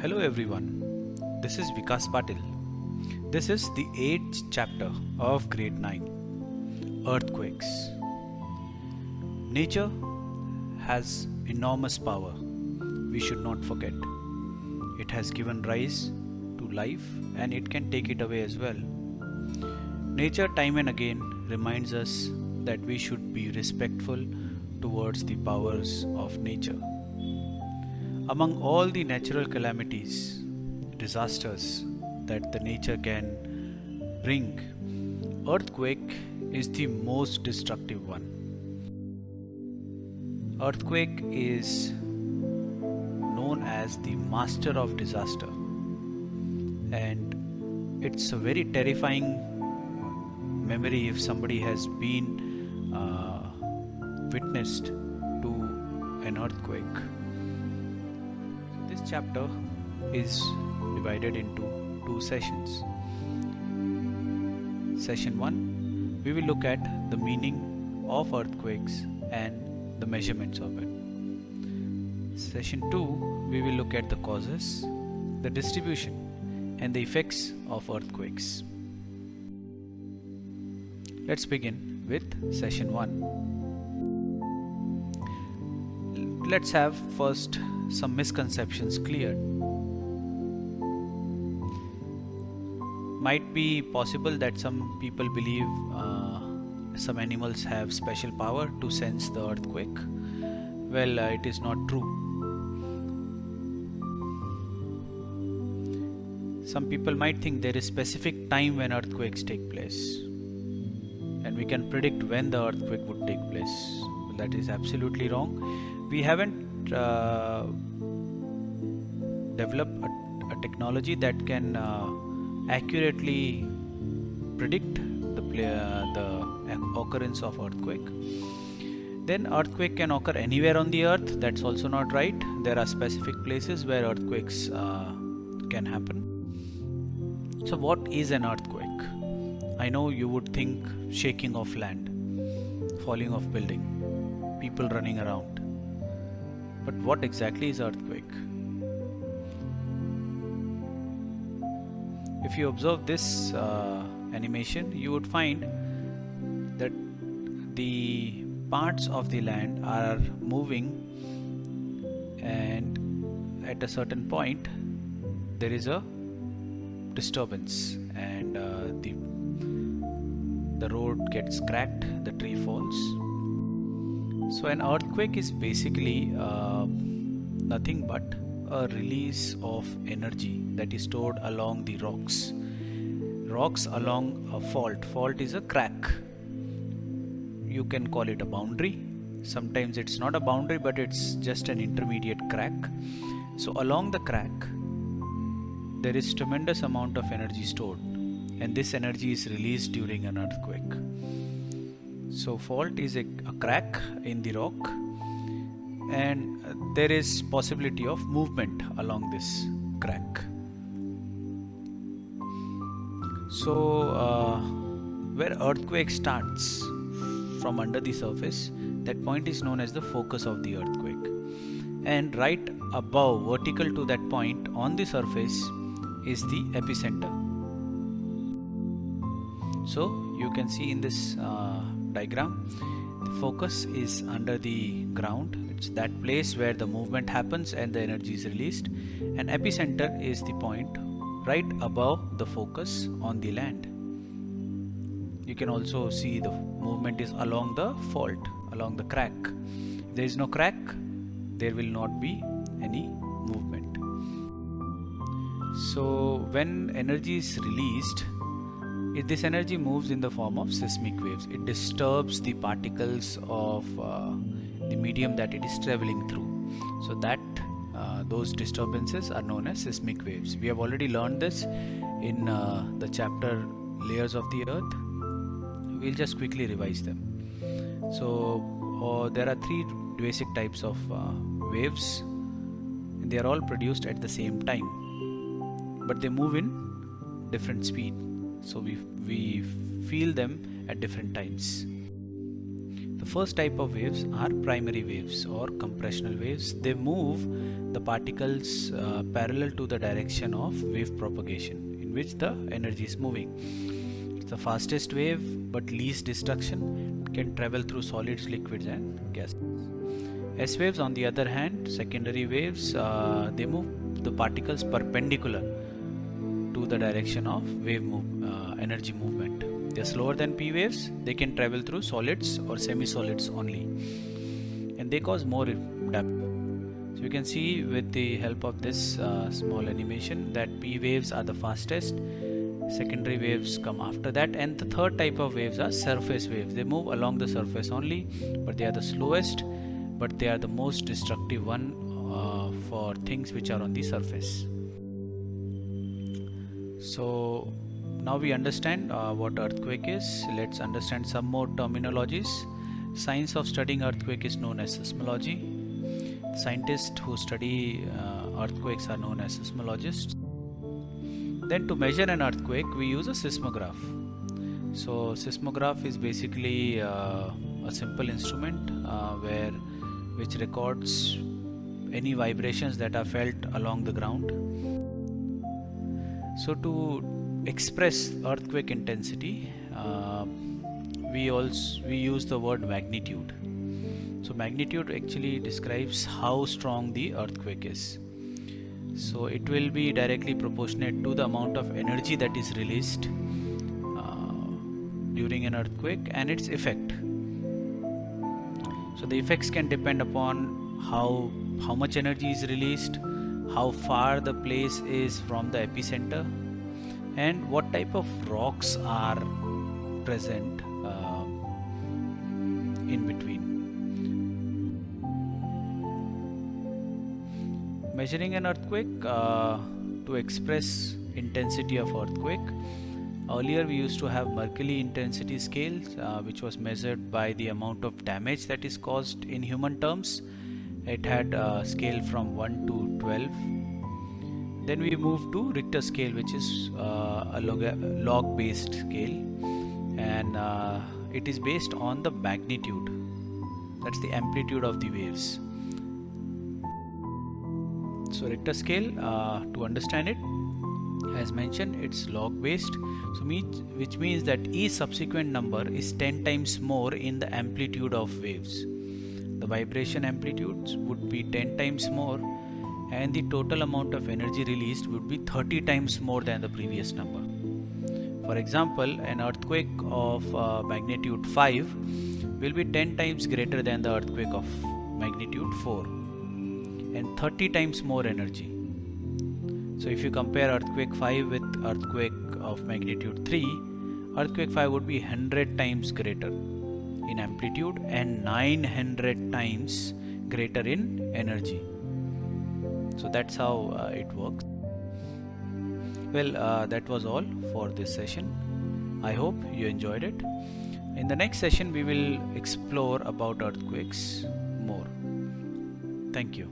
Hello everyone, this is Vikas Patil. This is the 8th chapter of Grade 9, Earthquakes. Nature has enormous power, we should not forget. It has given rise to life and it can take it away as well. Nature time and again reminds us that we should be respectful towards the powers of nature. Among all the natural calamities, disasters that the nature can bring, earthquake is the most destructive one. Earthquake is known as the master of disaster, and it's a very terrifying memory if somebody has been witnessed to an earthquake. This chapter is divided into two sessions. Session 1, we will look at the meaning of earthquakes and the measurements of it. Session 2, we will look at the causes, the distribution, and the effects of earthquakes. Let's begin with session 1. Let's have first some misconceptions cleared. Might be possible that some people believe some animals have special power to sense the earthquake. Well, it is not true. Some people might think there is specific time when earthquakes take place, and we can predict when the earthquake would take place. Well, that is absolutely wrong. We haven't develop a technology that can accurately predict the occurrence of earthquake. Then earthquake can occur anywhere on the earth. That's also not right. There are specific places where earthquakes can happen. So what is an earthquake? I know you would think shaking of land, falling of building, people running around. But what exactly is earthquake? If you observe this animation, you would find that the parts of the land are moving, and at a certain point there is a disturbance, and the road gets cracked, the tree falls. So an earthquake is basically nothing but a release of energy that is stored along the rocks along a fault. Fault is a crack. You can call it a boundary. Sometimes it's not a boundary, but it's just an intermediate crack. So along the crack there is tremendous amount of energy stored, and this energy is released during an earthquake. So fault is a crack in the rock, and there is possibility of movement along this crack. So where earthquake starts from under the surface, that point is known as the focus of the earthquake, and right above, vertical to that point on the surface, is the epicenter. So you can see in this diagram, the focus is under the ground. It's that place where the movement happens and the energy is released, and epicenter is the point right above the focus on the land. You can also see the movement is along the fault, along the crack. If there is no crack, there will not be any movement. So when energy is released, this energy moves in the form of seismic waves. It disturbs the particles of the medium that it is traveling through. So that those disturbances are known as seismic waves. We have already learned this in the chapter Layers of the Earth. We'll just quickly revise them. So there are three basic types of waves, and they are all produced at the same time, but they move in different speed. So we feel them at different times. The first type of waves are primary waves or compressional waves. They move the particles parallel to the direction of wave propagation in which the energy is moving. It's the fastest wave but least destruction, can travel through solids, liquids and gases. S waves on the other hand, secondary waves, they move the particles perpendicular to the direction of energy movement. They are slower than P waves. They can travel through solids or semi-solids only, and they cause more damage. So you can see with the help of this small animation that P waves are the fastest, secondary waves come after that, and the third type of waves are surface waves. They move along the surface only, but they are the slowest, but they are the most destructive one for things which are on the surface. So now we understand what earthquake is. Let's understand some more terminologies. Science of studying earthquake is known as seismology. Scientists who study earthquakes are known as seismologists. Then to measure an earthquake, we use a seismograph. So seismograph is basically a simple instrument which records any vibrations that are felt along the ground. So to express earthquake intensity, we use the word magnitude. So magnitude actually describes how strong the earthquake is. So it will be directly proportionate to the amount of energy that is released during an earthquake and its effect. So the effects can depend upon how much energy is released, how far the place is from the epicenter, and what type of rocks are present in between. Measuring an earthquake, to express intensity of earthquake, earlier we used to have Mercalli intensity scale, which was measured by the amount of damage that is caused in human terms. It had a scale from 1 to 12. Then we moved to Richter scale, which is a log based scale, and it is based on the magnitude, that's the amplitude of the waves. So Richter scale, to understand it, as mentioned, it's log based, so which means that each subsequent number is 10 times more in the amplitude of waves. The vibration amplitudes would be 10 times more, and the total amount of energy released would be 30 times more than the previous number. For example, an earthquake of magnitude 5 will be 10 times greater than the earthquake of magnitude 4 and 30 times more energy. So if you compare earthquake 5 with earthquake of magnitude 3, earthquake 5 would be 100 times greater in amplitude and 900 times greater in energy. So that's how it works. Well, that was all for this session. I hope you enjoyed it. In the next session, we will explore about earthquakes more. Thank you.